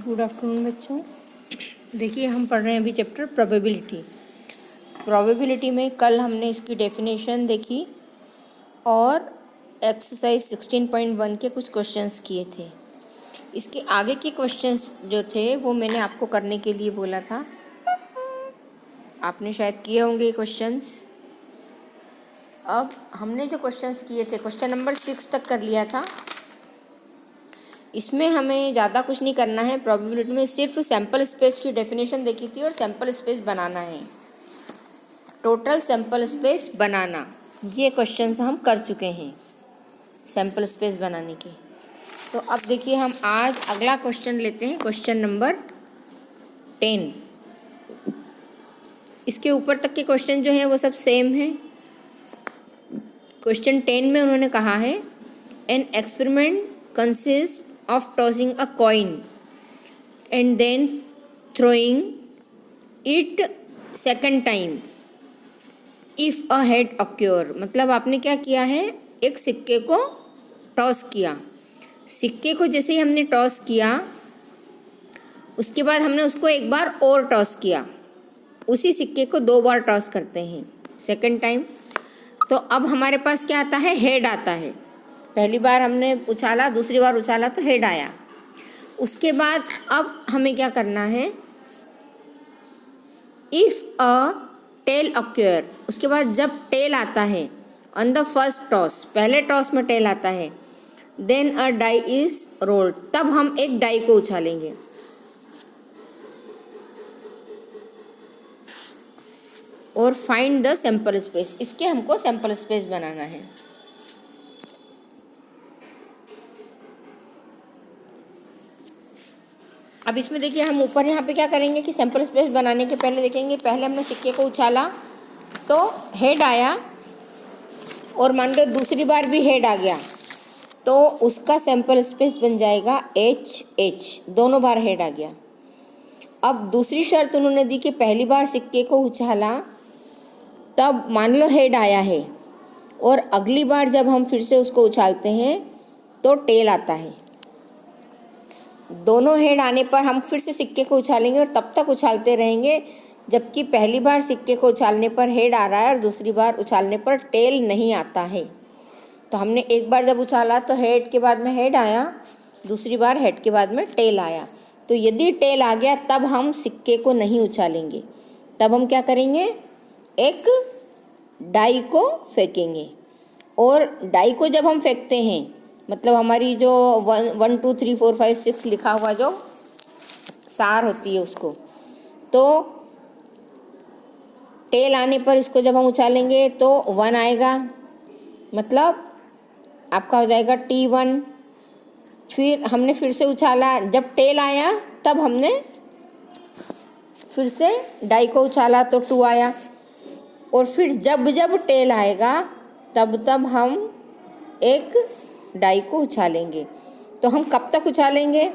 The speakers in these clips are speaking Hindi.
गुड आफ्टरनून बच्चों। देखिए हम पढ़ रहे हैं अभी चैप्टर प्रोबेबिलिटी। प्रोबेबिलिटी में कल हमने इसकी डेफिनेशन देखी और एक्सरसाइज 16.1 के कुछ क्वेश्चंस किए थे। इसके आगे के क्वेश्चंस जो थे वो मैंने आपको करने के लिए बोला था, आपने शायद किए होंगे क्वेश्चंस। अब हमने जो क्वेश्चंस किए थे, क्वेश्चन नंबर 6 तक कर लिया था। इसमें हमें ज़्यादा कुछ नहीं करना है। प्रोबेबिलिटी में सिर्फ सैम्पल स्पेस की डेफिनेशन देखी थी और सैम्पल स्पेस बनाना है, टोटल सैम्पल स्पेस बनाना। ये क्वेश्चंस हम कर चुके हैं सैम्पल स्पेस बनाने के। तो अब देखिए हम आज अगला क्वेश्चन लेते हैं, क्वेश्चन नंबर 10। इसके ऊपर तक के क्वेश्चन जो हैं वो सब सेम हैं। क्वेश्चन 10 में उन्होंने कहा है N experiment consist of tossing a coin and then throwing it second time if a head occur। मतलब आपने क्या किया है, एक सिक्के को टॉस किया। सिक्के को जैसे ही हमने टॉस किया उसके बाद हमने उसको एक बार और टॉस किया। उसी सिक्के को 2 बार टॉस करते हैं सेकंड टाइम। तो अब हमारे पास क्या आता है, हेड आता है। पहली बार हमने उछाला, दूसरी बार उछाला तो हेड आया। उसके बाद अब हमें क्या करना है, इफ़ अ टेल अक्योर, उसके बाद जब टेल आता है ऑन द फर्स्ट टॉस, पहले टॉस में टेल आता है, then a die is rolled, तब हम एक डाई को उछालेंगे। और फाइंड द सैम्पल स्पेस, इसके हमको सैम्पल स्पेस बनाना है। अब इसमें देखिए हम ऊपर यहाँ पे क्या करेंगे कि सैम्पल स्पेस बनाने के पहले देखेंगे, पहले हमने सिक्के को उछाला तो हेड आया और मान लो दूसरी बार भी हेड आ गया तो उसका सैम्पल स्पेस बन जाएगा एच, दोनों बार हेड आ गया। अब दूसरी शर्त उन्होंने दी कि पहली बार सिक्के को उछाला तब मान लो हेड आया है और अगली बार जब हम फिर से उसको उछालते हैं तो टेल आता है। दोनों हेड आने पर हम फिर से सिक्के को उछालेंगे और तब तक उछालते रहेंगे जबकि पहली बार सिक्के को उछालने पर हेड आ रहा है और दूसरी बार उछालने पर टेल नहीं आता है। तो हमने एक बार जब उछाला तो हेड के बाद में हेड आया, दूसरी बार हेड के बाद में टेल आया। तो यदि टेल आ गया तब हम सिक्के को नहीं उछालेंगे, तब हम क्या करेंगे, एक डाई को फेंकेंगे। और डाई को जब हम फेंकते हैं, मतलब हमारी जो 1 2 3 4 5 6 लिखा हुआ जो सार होती है उसको, तो टेल आने पर इसको जब हम उछालेंगे तो 1 आएगा, मतलब आपका हो जाएगा T1। फिर हमने फिर से उछाला, जब टेल आया तब हमने फिर से डाई को उछाला तो 2 आया। और फिर जब जब टेल आएगा तब तब हम एक डाई को उछालेंगे। तो हम कब तक उछालेंगे,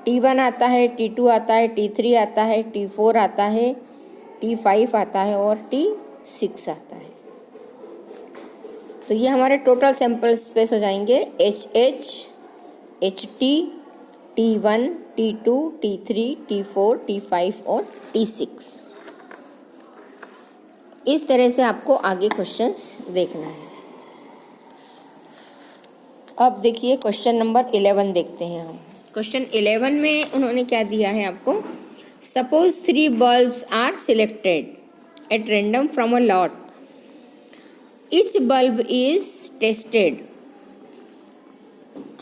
T1 आता है, T2 आता है, T3 आता है, T4 आता है, T5 आता है और T6 आता है। तो ये हमारे टोटल सैम्पल स्पेस हो जाएंगे HH, HT, T1, T2, T3, T4, T5 और T6। इस तरह से आपको आगे क्वेश्चंस देखना है। अब देखिए क्वेश्चन नंबर 11 देखते हैं हम। क्वेश्चन 11 में उन्होंने क्या दिया है आपको, suppose 3 bulbs are selected at random from a lot, each bulb is tested.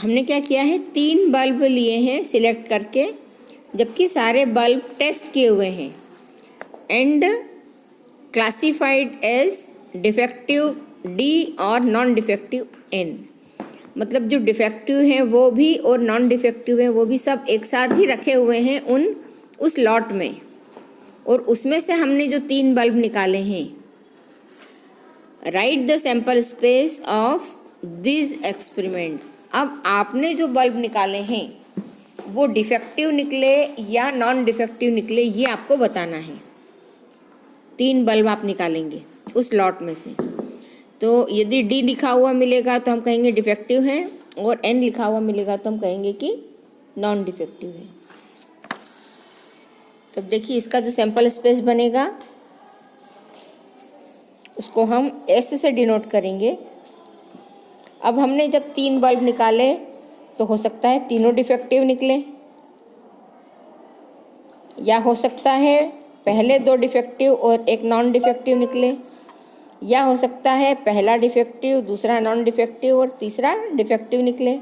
हमने क्या किया है, 3 बल्ब लिए हैं सिलेक्ट करके, जबकि सारे बल्ब टेस्ट किए हुए हैं, and classified as defective D और नॉन डिफेक्टिव N। मतलब जो डिफेक्टिव हैं वो भी और नॉन डिफेक्टिव हैं वो भी सब एक साथ ही रखे हुए हैं उस लॉट में। और उसमें से हमने जो 3 बल्ब निकाले हैं, right the sample space of this experiment. अब आपने जो बल्ब निकाले हैं वो डिफेक्टिव निकले या नॉन डिफेक्टिव निकले, ये आपको बताना है। 3 बल्ब आप निकालेंगे उस लॉट में से, तो यदि D लिखा हुआ मिलेगा तो हम कहेंगे डिफेक्टिव है और N लिखा हुआ मिलेगा तो हम कहेंगे कि नॉन डिफेक्टिव है। तो देखिए इसका जो सैंपल स्पेस बनेगा उसको हम एस से डिनोट करेंगे। अब हमने जब 3 बल्ब निकाले तो हो सकता है तीनों डिफेक्टिव निकले, या हो सकता है पहले 2 डिफेक्टिव और एक नॉन डिफेक्टिव निकले, या हो सकता है पहला डिफेक्टिव, दूसरा नॉन डिफेक्टिव और तीसरा डिफेक्टिव निकले।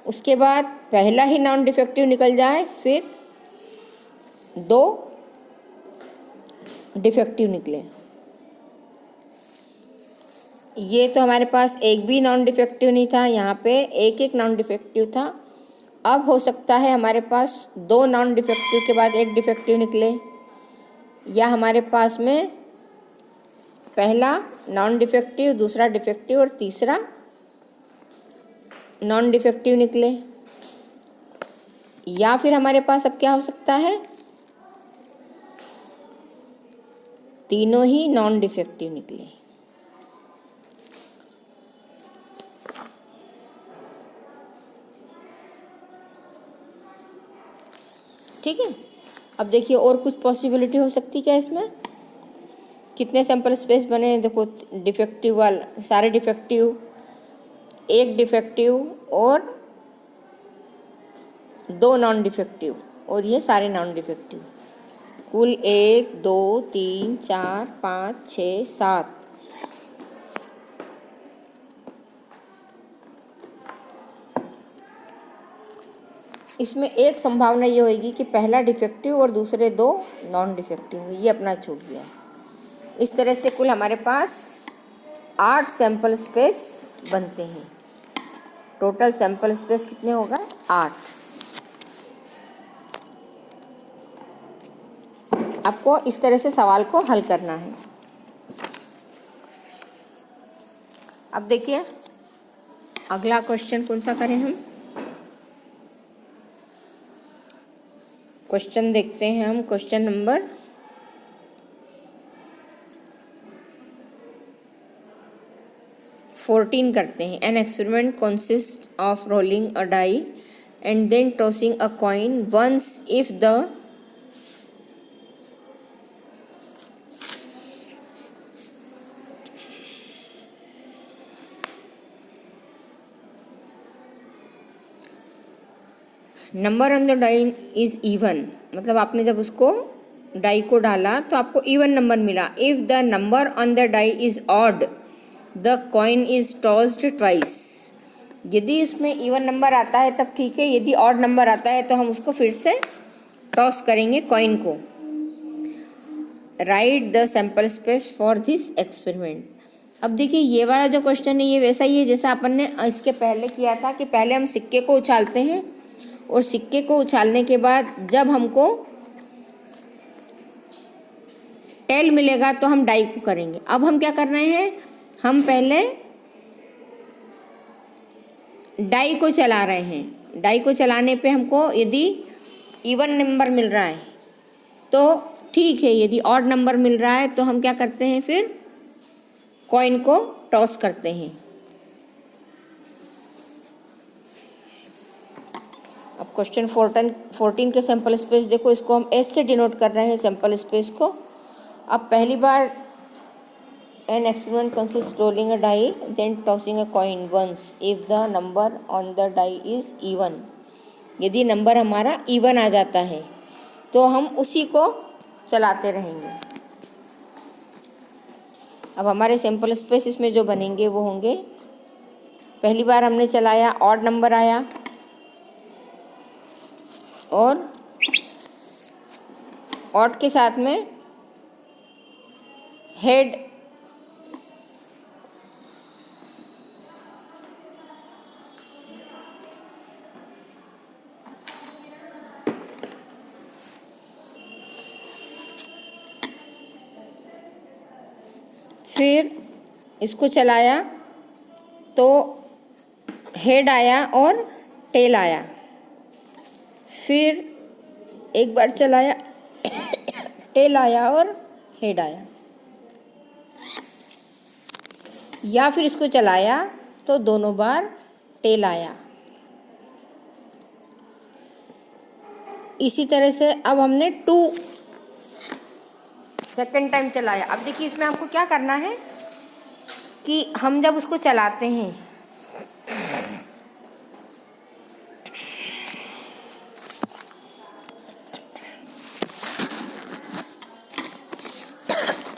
उसके बाद पहला ही नॉन डिफेक्टिव निकल जाए, फिर 2 डिफेक्टिव निकले। ये तो हमारे पास एक भी नॉन डिफेक्टिव नहीं था, यहाँ पे एक एक नॉन डिफेक्टिव था। अब हो सकता है हमारे पास 2 नॉन डिफेक्टिव के बाद एक डिफेक्टिव निकले, या हमारे पास में पहला नॉन डिफेक्टिव, दूसरा डिफेक्टिव और तीसरा नॉन डिफेक्टिव निकले, या फिर हमारे पास अब क्या हो सकता है तीनों ही नॉन डिफेक्टिव निकले। ठीक है। अब देखिए और कुछ पॉसिबिलिटी हो सकती क्या इसमें, कितने सैंपल स्पेस बने। देखो डिफेक्टिव वाला सारे डिफेक्टिव, एक डिफेक्टिव और 2 नॉन डिफेक्टिव, और ये सारे नॉन डिफेक्टिव। कुल 1 2 3 4 5 6 7। इसमें एक संभावना ये होगी कि पहला डिफेक्टिव और दूसरे 2 नॉन डिफेक्टिव, ये अपना छूट गया। इस तरह से कुल हमारे पास 8 सैंपल स्पेस बनते हैं। टोटल सैंपल स्पेस कितने होगा 8। आपको इस तरह से सवाल को हल करना है। अब देखिए अगला क्वेश्चन कौन सा करें हम। क्वेश्चन देखते हैं हम, क्वेश्चन नंबर 14 करते हैं। An experiment consist of rolling a die and then tossing a coin once if the number on the die is even. मतलब आपने जब उसको डाई को डाला तो आपको इवन नंबर मिला। If the number on the die is odd the coin is tossed twice. यदि इसमें इवन नंबर आता है तब ठीक है, यदि ऑड नंबर आता है तो हम उसको फिर से टॉस करेंगे कॉइन को। Right the sample space for this experiment. अब देखिए ये वाला जो क्वेश्चन है ये वैसा ही है जैसा अपन ने इसके पहले किया था, कि पहले हम सिक्के को उछालते हैं और सिक्के को उछालने के बाद जब हमको टेल मिलेगा तो हम डाई को करेंगे। अब हम क्या कर रहे हैं, हम पहले डाई को चला रहे हैं। डाई को चलाने पे हमको यदि इवन नंबर मिल रहा है तो ठीक है, यदि ऑड नंबर मिल रहा है तो हम क्या करते हैं, फिर कॉइन को टॉस करते हैं। अब क्वेश्चन 14 के सैंपल स्पेस देखो, इसको हम एस से डिनोट कर रहे हैं सैंपल स्पेस को। अब पहली बार an experiment consist rolling a die then tossing a coin once if the number on the die is even. यदि नंबर हमारा इवन आ जाता है तो हम उसी को चलाते रहेंगे। अब हमारे सैंपल स्पेस इसमें जो बनेंगे वो होंगे, पहली बार हमने चलाया ऑड नंबर आया और ऑड के साथ में हेड फिर इसको चलाया तो हेड आया और टेल आया। फिर एक बार चलाया टेल आया और हेड आया, या फिर इसको चलाया तो दोनों बार टेल आया। इसी तरह से अब हमने 2 सेकेंड टाइम चलाया। अब देखिए इसमें आपको क्या करना है कि हम जब उसको चलाते हैं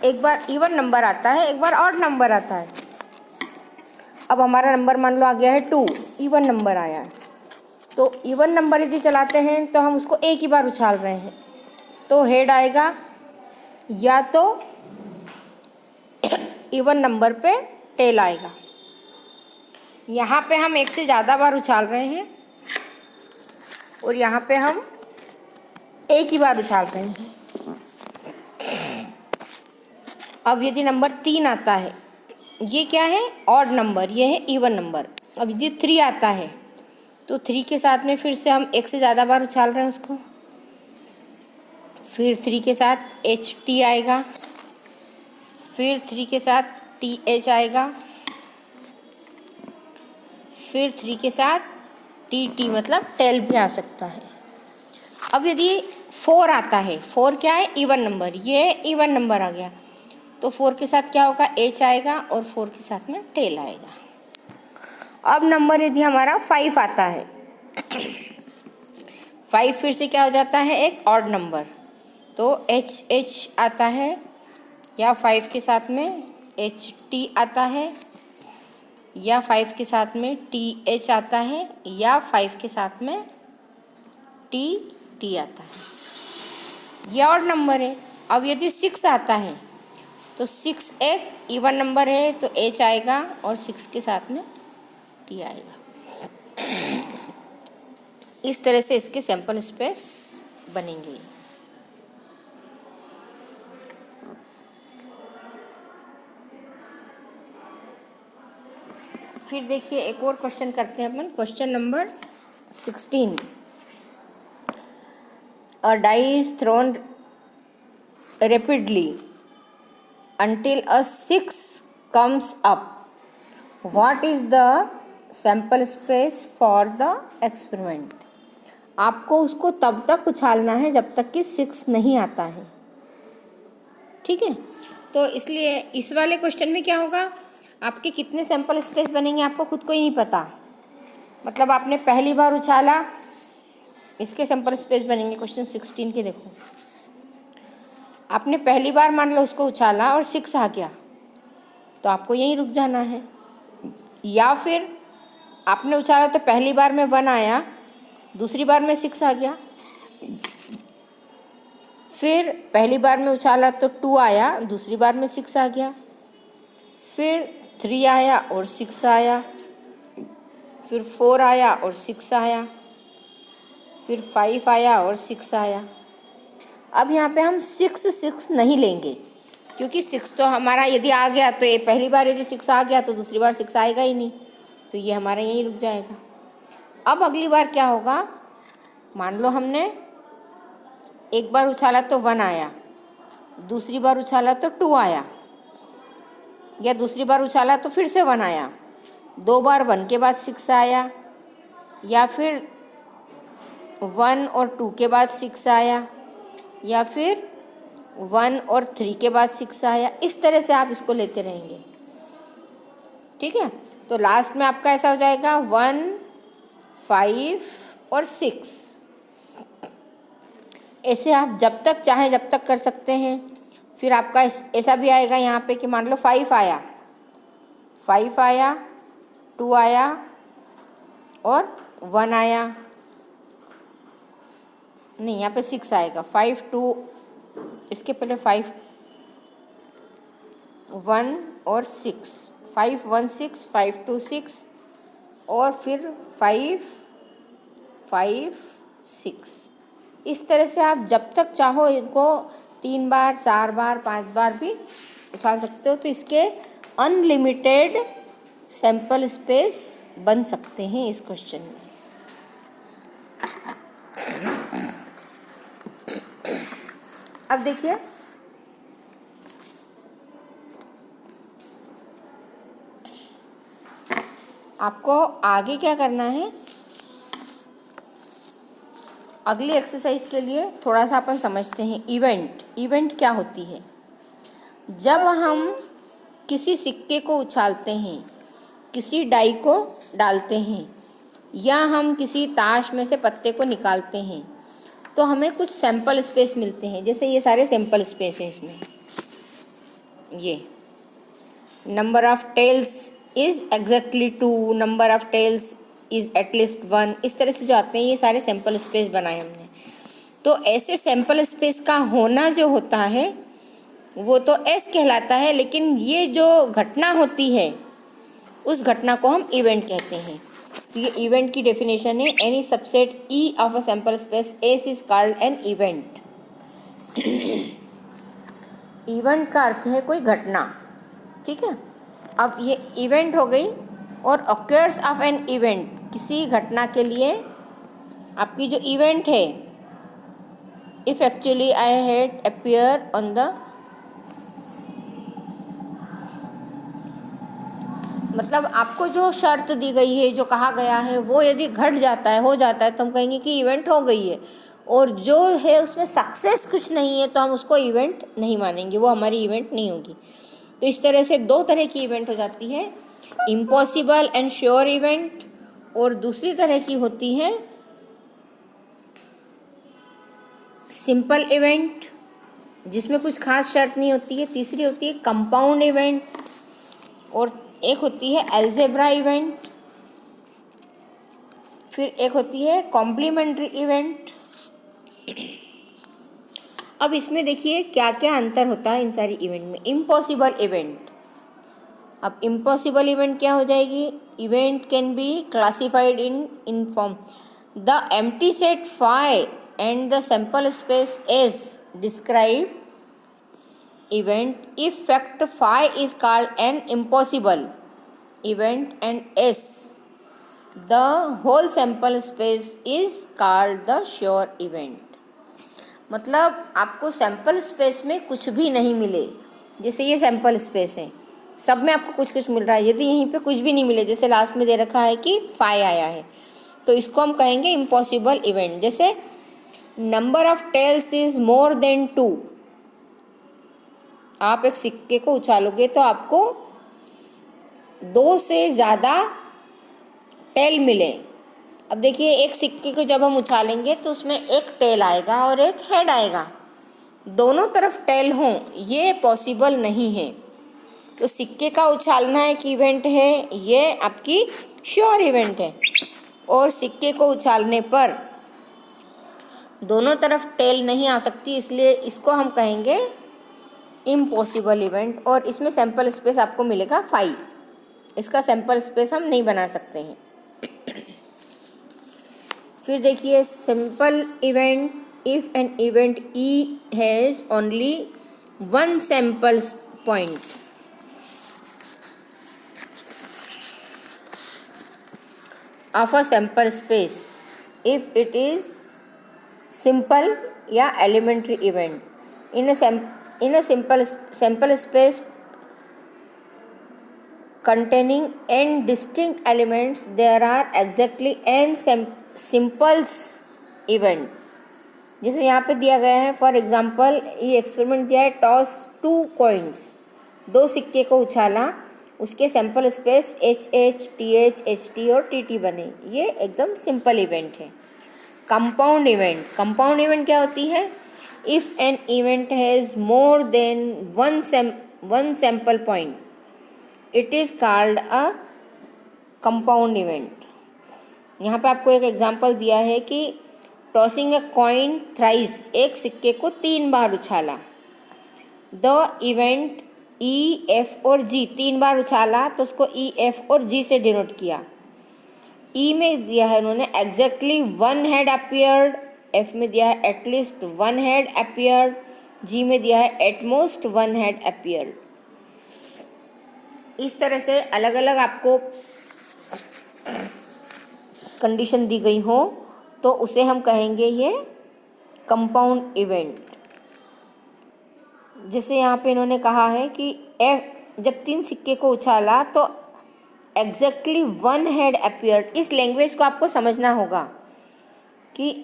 एक बार इवन नंबर आता है, एक बार ऑड नंबर आता है। अब हमारा नंबर मान लो आ गया है 2, इवन नंबर आया है। तो इवन नंबर यदि चलाते हैं तो हम उसको एक ही बार उछाल रहे हैं, तो हेड आएगा, या तो इवन नंबर पे टेल आएगा। यहाँ पे हम एक से ज़्यादा बार उछाल रहे हैं और यहाँ पे हम एक ही बार उछाल रहे हैं। अब यदि नंबर 3 आता है, ये क्या है, ऑड नंबर, ये है इवन नंबर। अब यदि 3 आता है तो 3 के साथ में फिर से हम एक से ज़्यादा बार उछाल रहे हैं उसको, फिर 3 के साथ एच टी आएगा, फिर 3 के साथ टी एच आएगा, फिर 3 के साथ टी टी मतलब टेल भी आ सकता है। अब यदि 4 आता है, 4 क्या है, इवन नंबर, ये इवन नंबर आ गया, तो 4 के साथ क्या होगा, एच आएगा और 4 के साथ में टेल आएगा। अब नंबर यदि हमारा 5 आता है, 5 फिर से क्या हो जाता है, एक ऑड नंबर, तो एच एच आता है, या 5 के साथ में एच टी आता है, या 5 के साथ में टी एच आता है, या 5 के साथ में टी टी आता है। ये ऑड नंबर है। अब यदि 6 आता है तो 6 एक इवन नंबर है, तो एच आएगा और 6 के साथ में टी आएगा। इस तरह से इसके सैंपल स्पेस बनेंगे। फिर देखिए एक और क्वेश्चन करते हैं अपन, question number 16। A die is thrown rapidly until a 6 comes up. What is the sample space for the experiment? आपको उसको तब तक उछालना है जब तक कि 6 नहीं आता है, ठीक है। तो इसलिए इस वाले क्वेश्चन में क्या होगा, आपके कितने सैंपल स्पेस बनेंगे आपको खुद को ही नहीं पता। मतलब आपने पहली बार उछाला, इसके सैंपल स्पेस बनेंगे क्वेश्चन 16 के। देखो आपने पहली बार मान लो उसको उछाला और 6 आ गया, तो आपको यहीं रुक जाना है। या फिर आपने उछाला तो पहली बार में 1 आया, दूसरी बार में 6 आ गया, फिर पहली बार में उछाला तो 2 आया, दूसरी बार में 6 आ गया, फिर 3 आया और 6 आया, फिर 4 आया और 6 आया, फिर 5 आया और 6 आया। अब यहाँ पे हम 6 नहीं लेंगे, क्योंकि 6 तो हमारा यदि आ गया तो ये पहली बार यदि 6 आ गया तो दूसरी बार 6 आएगा ही नहीं, तो ये हमारा यहीं रुक जाएगा। अब अगली बार क्या होगा, मान लो हमने एक बार उछाला तो 1 आया, दूसरी बार उछाला तो 2 आया, या दूसरी बार उछाला तो फिर से 1 आया, 2 बार 1 के बाद 6 आया, या फिर 1 और 2 के बाद 6 आया, या फिर 1 और 3 के बाद 6 आया। इस तरह से आप इसको लेते रहेंगे, ठीक है। तो लास्ट में आपका ऐसा हो जाएगा 1, 5 और 6। ऐसे आप जब तक चाहें जब तक कर सकते हैं। फिर आपका ऐसा भी आएगा यहाँ पे कि मान लो 5 आया, 5 आया, 2 आया और 1 आया, नहीं यहाँ पे 6 आएगा, 5, 2, इसके पहले 5, 1 और 6, 5, 1, 6, 5, 2, 6 और फिर 5, 5, 6। इस तरह से आप जब तक चाहो इनको 3 बार, 4 बार, 5 बार भी उछाल सकते हो। तो इसके अनलिमिटेड सैंपल स्पेस बन सकते हैं इस क्वेश्चन में। अब देखिए आपको आगे क्या करना है, अगली एक्सरसाइज के लिए थोड़ा सा अपन समझते हैं इवेंट क्या होती है। जब हम किसी सिक्के को उछालते हैं, किसी डाई को डालते हैं या हम किसी ताश में से पत्ते को निकालते हैं तो हमें कुछ सैंपल स्पेस मिलते हैं। जैसे ये सारे सैंपल स्पेस हैं, इसमें ये number of tails is exactly 2, number of tails is at least 1, इस तरह से जो आते हैं ये सारे सैंपल स्पेस बनाए हमने। तो ऐसे सैंपल स्पेस का होना जो होता है वो तो एस कहलाता है, लेकिन ये जो घटना होती है उस घटना को हम इवेंट कहते हैं। तो ये इवेंट की डेफिनेशन है, any subset E of a sample space S is called an event. Event का अर्थ है कोई घटना, ठीक है। अब ये इवेंट हो गई। और ऑकर्स ऑफ एन इवेंट, किसी घटना के लिए आपकी जो इवेंट है, if actually I had appear on the, मतलब आपको जो शर्त दी गई है, जो कहा गया है, वो यदि घट जाता है, हो जाता है, तो हम कहेंगे कि इवेंट हो गई है। और जो है उसमें सक्सेस कुछ नहीं है तो हम उसको इवेंट नहीं मानेंगे, वो हमारी इवेंट नहीं होगी। तो इस तरह से दो तरह की इवेंट हो जाती है, इम्पॉसिबल एंड श्योर इवेंट, और दूसरी तरह की होती है सिंपल इवेंट, जिसमें कुछ खास शर्त नहीं होती है। तीसरी होती है कंपाउंड इवेंट, और एक होती है अलजेब्रा इवेंट, फिर एक होती है कॉम्प्लीमेंट्री इवेंट। अब इसमें देखिए क्या क्या अंतर होता है इन सारी इवेंट में। इम्पॉसिबल इवेंट, अब इम्पॉसिबल इवेंट क्या हो जाएगी, event can be classified in form the empty set phi and the sample space S describe event if fact phi is called an impossible event and S the whole sample space is called the sure event। मतलब आपको सैंपल स्पेस में कुछ भी नहीं मिले, जैसे ये सैंपल स्पेस है, सब में आपको कुछ कुछ मिल रहा है। यदि यहीं पे कुछ भी नहीं मिले, जैसे लास्ट में दे रखा है कि फाई आया है, तो इसको हम कहेंगे इम्पॉसिबल इवेंट। जैसे number of tails is more than 2, आप एक सिक्के को उछालोगे तो आपको 2 से ज़्यादा टेल मिले। अब देखिए एक सिक्के को जब हम उछालेंगे तो उसमें एक टेल आएगा और एक हेड आएगा, दोनों तरफ टेल हों ये पॉसिबल नहीं है। तो सिक्के का उछालना एक इवेंट है, ये आपकी श्योर इवेंट है। और सिक्के को उछालने पर दोनों तरफ टेल नहीं आ सकती, इसलिए इसको हम कहेंगे इम्पॉसिबल इवेंट। और इसमें सैंपल स्पेस आपको मिलेगा 5, इसका सैंपल स्पेस हम नहीं बना सकते हैं। फिर देखिए simple event, if an event E has only 1 sample point, of a sample space if it is simple या elementary event. In a sample space containing n distinct elements, there are exactly n simples event। जैसे यहाँ पे दिया गया है, फॉर एग्जांपल ये एक्सपेरिमेंट दिया है, टॉस 2 कॉइन्स, 2 सिक्के को उछाला, उसके sample space HH, TH, HT और TT बने, ये एकदम सिंपल इवेंट है। कंपाउंड इवेंट क्या होती है, if an event has more than one sample point, it is called a compound event। यहाँ पे आपको एक एग्जांपल दिया है कि टॉसिंग अ कॉइन थ्राइस, एक सिक्के को 3 बार उछाला, द इवेंट E, F और G, 3 बार उछाला तो उसको E, F और G से डिनोट किया। E में दिया है उन्होंने एग्जैक्टली 1 हेड अपीयर्ड, F में दिया है एटलीस्ट 1 हेड अपीयर्ड, G में दिया है एटमोस्ट 1 हेड अपीयर्ड। इस तरह से अलग अलग आपको कंडीशन दी गई हो तो उसे हम कहेंगे ये कंपाउंड इवेंट। जैसे यहाँ पे इन्होंने कहा है कि जब 3 सिक्के को उछाला तो एग्जैक्टली 1 हेड अपीयर्ड। इस लैंग्वेज को आपको समझना होगा कि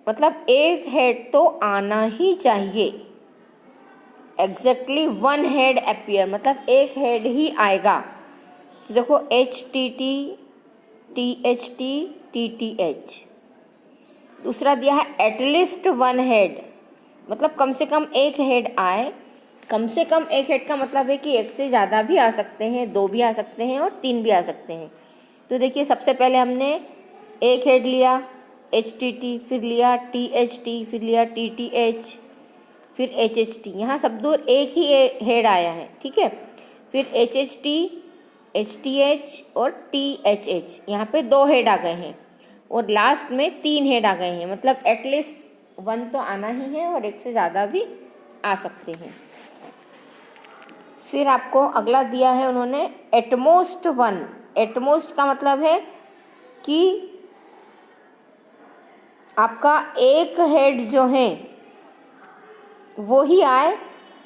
मतलब एक हेड तो आना ही चाहिए। एग्जैक्टली वन हेड अपीयर, मतलब एक हेड ही आएगा। तो देखो HTT, THT, TTH। दूसरा दिया है एटलीस्ट वन हेड, मतलब कम से कम एक हेड आए। कम से कम एक हेड का मतलब है कि एक से ज़्यादा भी आ सकते हैं, दो भी आ सकते हैं और तीन भी आ सकते हैं। तो देखिए सबसे पहले हमने एक हेड लिया HTT, फिर लिया THT, फिर लिया TTH, फिर HHT। यहाँ सब दूर एक ही हेड आया है, ठीक है। फिर HHT, HTH और THH, यहाँ पे दो हेड आ गए हैं और लास्ट में तीन हेड आ गए हैं। मतलब एटलीस्ट वन तो आना ही है और एक से ज़्यादा भी आ सकते हैं। फिर आपको अगला दिया है उन्होंने एटमोस्ट वन। एटमोस्ट का मतलब है कि आपका एक हेड जो है वो ही आए,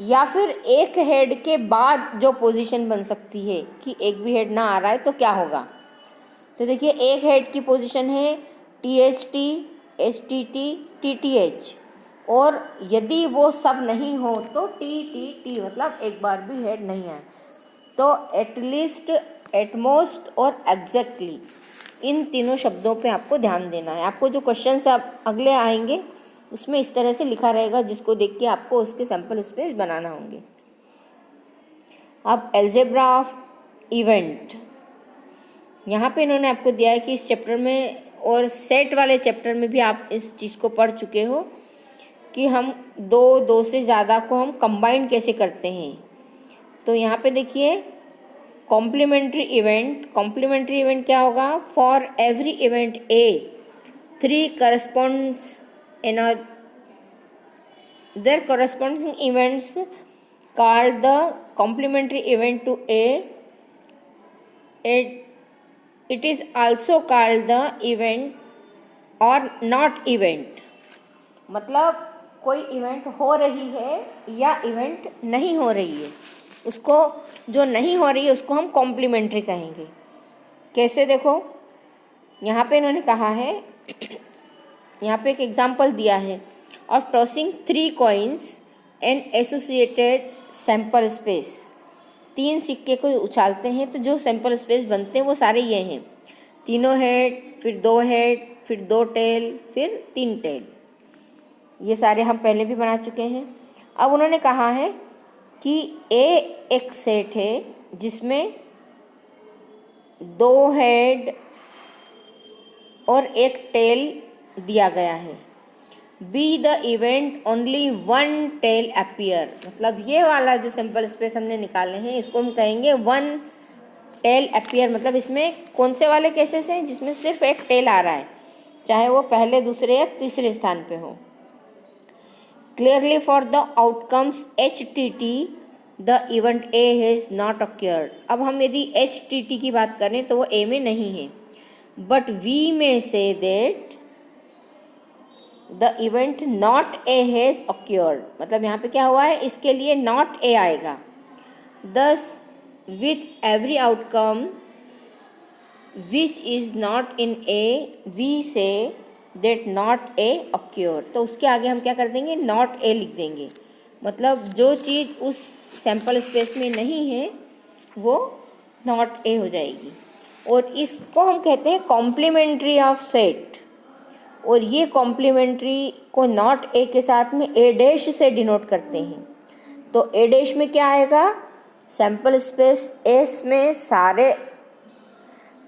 या फिर एक हेड के बाद जो पोजीशन बन सकती है कि एक भी हेड ना आ रहा है तो क्या होगा। तो देखिए एक हेड की पोजीशन है THT, HTT, TTH, और यदि वो सब नहीं हो तो TTT, मतलब एक बार भी हेड नहीं आए। तो एटलीस्ट, एटमोस्ट और एग्जैक्टली, इन तीनों शब्दों पे आपको ध्यान देना है। आपको जो क्वेश्चंस अब अगले आएंगे उसमें इस तरह से लिखा रहेगा, जिसको देख के आपको उसके सैम्पल स्पेस बनाना होंगे। अब अलजेब्रा ऑफ इवेंट, यहाँ पे इन्होंने आपको दिया है कि इस चैप्टर में और सेट वाले चैप्टर में भी आप इस चीज़ को पढ़ चुके हो कि हम दो से ज़्यादा को हम कंबाइन कैसे करते हैं। तो यहाँ पे देखिए कॉम्प्लीमेंट्री इवेंट। कॉम्प्लीमेंट्री इवेंट क्या होगा? For every event A 3 corresponds another corresponding events called the complementary event to A. It is also called the event or not event। मतलब कोई इवेंट हो रही है या इवेंट नहीं हो रही है, उसको जो नहीं हो रही है उसको हम कॉम्प्लीमेंट्री कहेंगे। कैसे? देखो यहाँ पे इन्होंने कहा है, यहाँ पे एक एग्जाम्पल दिया है of tossing 3 coins and associated sample space. 3 सिक्के को उछालते हैं तो जो सैम्पल स्पेस बनते हैं वो सारे ये हैं, तीनों हेड, फिर 2 हेड, फिर 2 टेल, फिर 3 टेल। ये सारे हम पहले भी बना चुके हैं। अब उन्होंने कहा है कि A एक सेट है जिसमें 2 हेड और एक टेल दिया गया है। B the event only 1 tail appear, मतलब ये वाला जो सैम्पल स्पेस हमने निकाले हैं इसको हम कहेंगे 1 टेल अपीयर। मतलब इसमें कौन से वाले केसेस हैं? जिसमें सिर्फ एक टेल आ रहा है, चाहे वो पहले, दूसरे या तीसरे स्थान पे हो। Clearly for the outcomes HTT the event A has not accrued. अब हम यदि HTT की बात करें तो वो A में नहीं है, बट वी में say that the event not A has accrued. मतलब यहाँ पे क्या हुआ है, इसके लिए नॉट A आएगा। Thus with every outcome which is not in A we say that not A occur. तो उसके आगे हम क्या कर देंगे? नॉट A लिख देंगे। मतलब जो चीज़ उस सैम्पल स्पेस में नहीं है वो नॉट A हो जाएगी। और इसको हम कहते हैं कॉम्प्लीमेंट्री ऑफ सेट। और ये कॉम्प्लीमेंट्री को नॉट A के साथ में A डैश से डिनोट करते हैं। तो A डैश में क्या आएगा? सैम्पल स्पेस S में सारे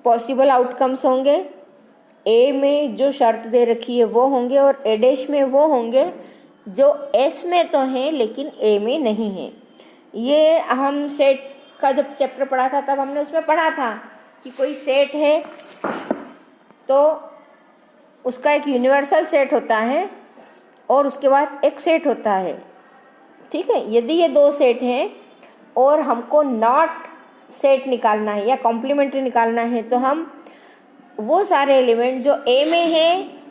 पॉसिबल आउटकम्स होंगे, A में जो शर्त दे रखी है वो होंगे, और A डैश में वो होंगे जो S में तो हैं लेकिन A में नहीं है। ये हम सेट का जब चैप्टर पढ़ा था तब हमने उसमें पढ़ा था कि कोई सेट है तो उसका एक यूनिवर्सल सेट होता है और उसके बाद एक सेट होता है, ठीक है। यदि ये 2 सेट हैं और हमको नॉट सेट निकालना है या कॉम्प्लीमेंट्री निकालना है तो हम वो सारे एलिमेंट जो A में हैं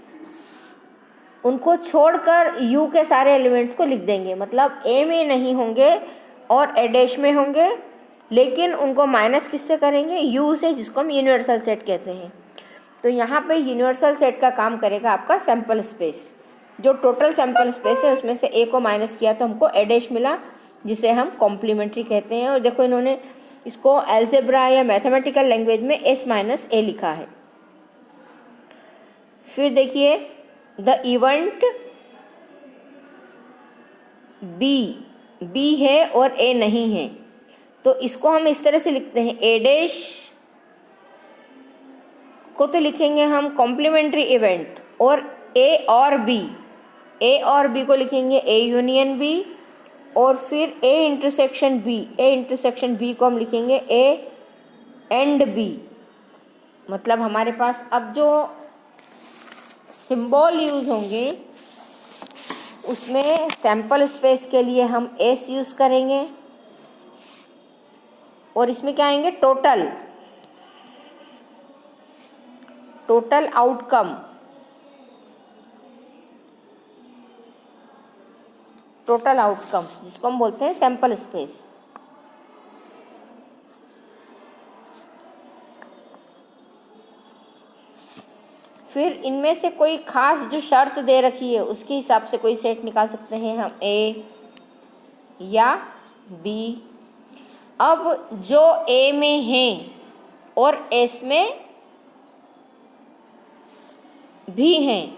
उनको छोड़कर U के सारे एलिमेंट्स को लिख देंगे। मतलब A में नहीं होंगे और A डैश में होंगे, लेकिन उनको माइनस किससे करेंगे? U से, जिसको हम यूनिवर्सल सेट कहते हैं। तो यहाँ पे यूनिवर्सल सेट का काम करेगा आपका सैम्पल स्पेस। जो टोटल सैंपल स्पेस है उसमें से ए को माइनस किया तो हमको ए डैश मिला, जिसे हम कॉम्प्लीमेंट्री कहते हैं। और देखो इन्होंने इसको एल्जेब्रा या मैथमेटिकल लैंग्वेज में एस माइनस ए लिखा है। फिर देखिए द इवेंट बी है और ए नहीं है, तो इसको हम इस तरह से लिखते हैं, ए डैश को तो लिखेंगे हम कॉम्प्लीमेंट्री इवेंट, और ए और बी को लिखेंगे ए यूनियन बी, और फिर ए इंटरसेक्शन बी को हम लिखेंगे ए एंड बी। मतलब हमारे पास अब जो सिंबल यूज़ होंगे उसमें सैंपल स्पेस के लिए हम एस यूज़ करेंगे, और इसमें क्या आएंगे, टोटल आउटकम, जिसको हम बोलते हैं सैंपल स्पेस। फिर इनमें से कोई खास जो शर्त दे रखी है उसके हिसाब से कोई सेट निकाल सकते हैं हम, ए या बी। अब जो ए में हैं और एस में भी हैं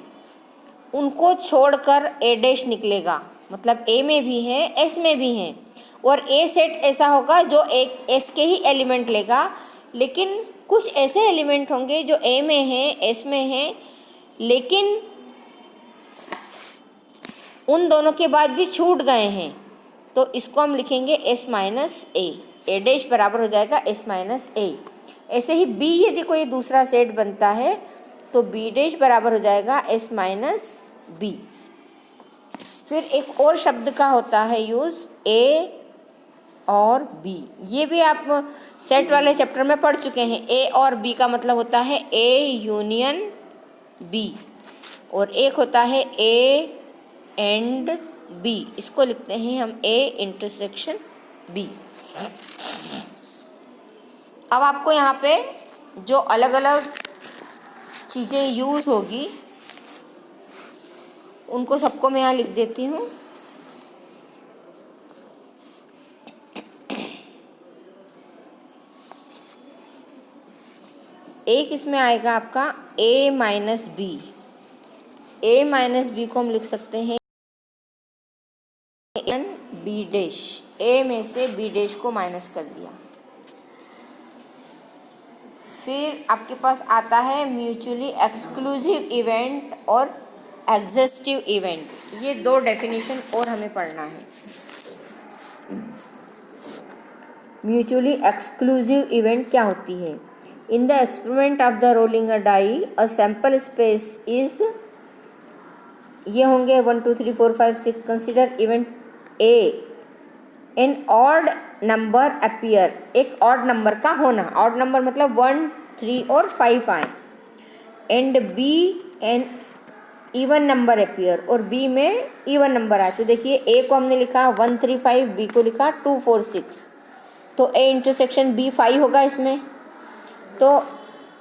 उनको छोड़कर ए डैश निकलेगा, मतलब ए में भी हैं एस में भी हैं, और ए सेट ऐसा होगा जो एक एस के ही एलिमेंट लेगा, लेकिन कुछ ऐसे एलिमेंट होंगे जो ए में हैं एस में हैं लेकिन उन दोनों के बाद भी छूट गए हैं, तो इसको हम लिखेंगे एस माइनस ए डैश बराबर हो जाएगा एस माइनस ए। ऐसे ही बी यदि कोई दूसरा सेट बनता है तो बी डैश बराबर हो जाएगा एस माइनस बी। फिर एक और शब्द का होता है यूज़, ए और बी। ये भी आप सेट वाले चैप्टर में पढ़ चुके हैं। ए और बी का मतलब होता है ए यूनियन बी, और एक होता है ए एंड बी, इसको लिखते हैं हम ए इंटरसेक्शन बी। अब आपको यहाँ पे जो अलग अलग चीज़ें यूज़ होगी उनको सबको मैं यहाँ लिख देती हूँ। एक इसमें आएगा आपका ए माइनस बी को हम लिख सकते हैं बी डैश, ए में से बी डैश को माइनस कर दिया। फिर आपके पास आता है म्यूचुअली एक्सक्लूसिव इवेंट और एग्जिस्टिव इवेंट। ये दो डेफिनेशन और हमें पढ़ना है। म्यूचुअली एक्सक्लूसिव इवेंट क्या होती है? In the experiment of the rolling a die a sample space is, ये होंगे 1 2 3 4 5 6, consider event A an odd number appear, एक ऑड नंबर का होना, ऑड नंबर मतलब 1 3 और 5 आए, and B an even number appear, और बी में इवन नंबर आए। तो देखिए ए को हमने लिखा 1 3 5, बी को लिखा 2 4 6, तो ए इंटरसेक्शन बी 5 होगा इसमें। तो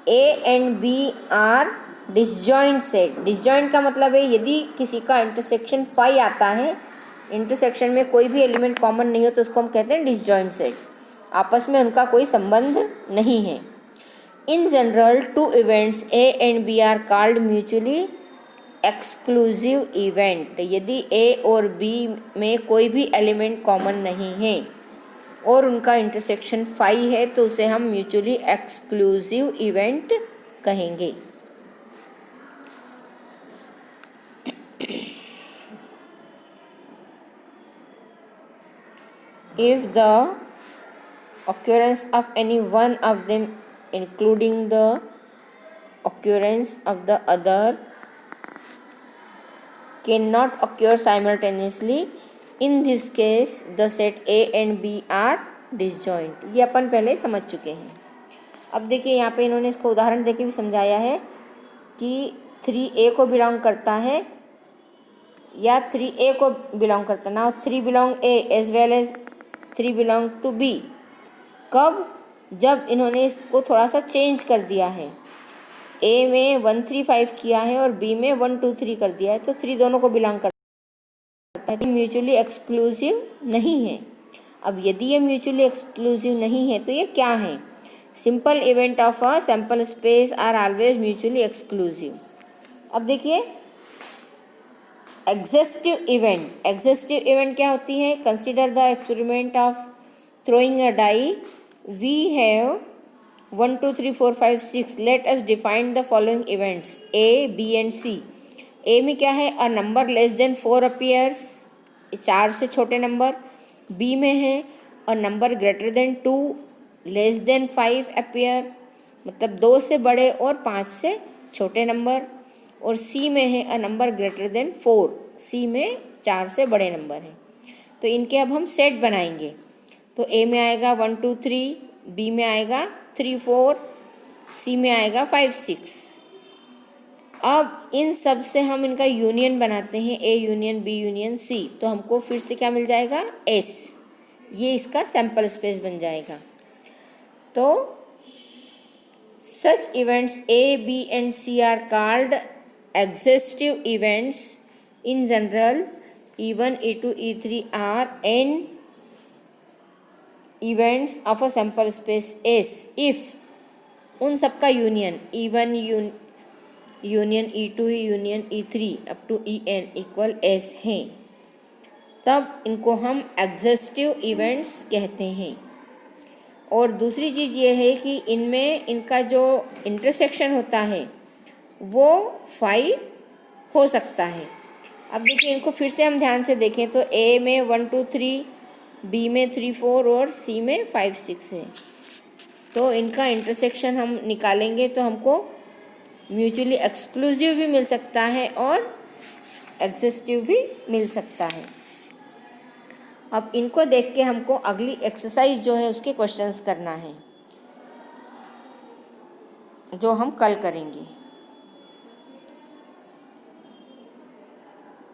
A and B are disjoint set. Disjoint का मतलब है यदि किसी का इंटरसेक्शन 5 आता है, इंटरसेक्शन में कोई भी एलिमेंट कॉमन नहीं हो, तो उसको हम कहते हैं डिसजॉइंट सेट, आपस में उनका कोई संबंध नहीं है। In general two events A and B are called mutually exclusive event. यदि ए और बी में कोई भी एलिमेंट कॉमन नहीं है और उनका इंटरसेक्शन 5 है, तो उसे हम म्यूचुअली एक्सक्लूसिव इवेंट कहेंगे। If the occurrence of any one of them, including the occurrence of the other, cannot occur simultaneously, in this case the set A and B are disjoint। ये अपन पहले समझ चुके हैं। अब देखिए यहाँ पे इन्होंने इसको उदाहरण देके भी समझाया है कि 3A को बिलोंग करता है या 3A को बिलोंग करता है। Now 3 belong A as well as 3 belong to B. कब? जब इन्होंने इसको थोड़ा सा चेंज कर दिया है। ए में 1 3 5 किया है और बी में 1 2 3 कर दिया है, तो 3 दोनों को बिलोंग करता है, म्यूचुअली एक्सक्लूसिव नहीं है। अब यदि ये म्यूचुअली एक्सक्लूसिव नहीं है तो ये क्या है? Simple event of a sample space are always mutually exclusive. अब देखिए एग्जॉस्टिव इवेंट क्या होती है? Consider the experiment of throwing a die. We have 1 2 3 4 5 6. Let us define the following events A, B and C. A में क्या है? A number less than 4 appears, 4 से छोटे नंबर। B में है a number greater than 2 less than 5 appear, मतलब 2 से बड़े और 5 से छोटे नंबर। और C में है a number greater than 4, C में 4 से बड़े नंबर हैं। तो इनके अब हम सेट बनाएंगे। तो ए में आएगा 1 2 3, बी में आएगा 3 4, सी में आएगा 5 6। अब इन सब से हम इनका यूनियन बनाते हैं, A union B union C, तो हमको फिर से क्या मिल जाएगा? एस। ये इसका सैम्पल स्पेस बन जाएगा। तो such events A B and C are called exhaustive events. In general E1 E2 E3 are n events of a sample space S if उन सबका union E1 union E2 union E3 up to En equal S हैं, तब इनको हम एग्जॉस्टिव इवेंट्स कहते हैं। और दूसरी चीज़ ये है कि इनमें इनका जो इंटरसेक्शन होता है वो 5 हो सकता है। अब देखिए इनको फिर से हम ध्यान से देखें तो ए में 1 2 3, बी में 3 4 और सी में 5 6 है। तो इनका इंटरसेक्शन हम निकालेंगे तो हमको म्यूचुअली एक्सक्लूसिव भी मिल सकता है और एग्जॉस्टिव भी मिल सकता है। अब इनको देख के हमको अगली एक्सरसाइज जो है उसके क्वेश्चंस करना है, जो हम कल करेंगे।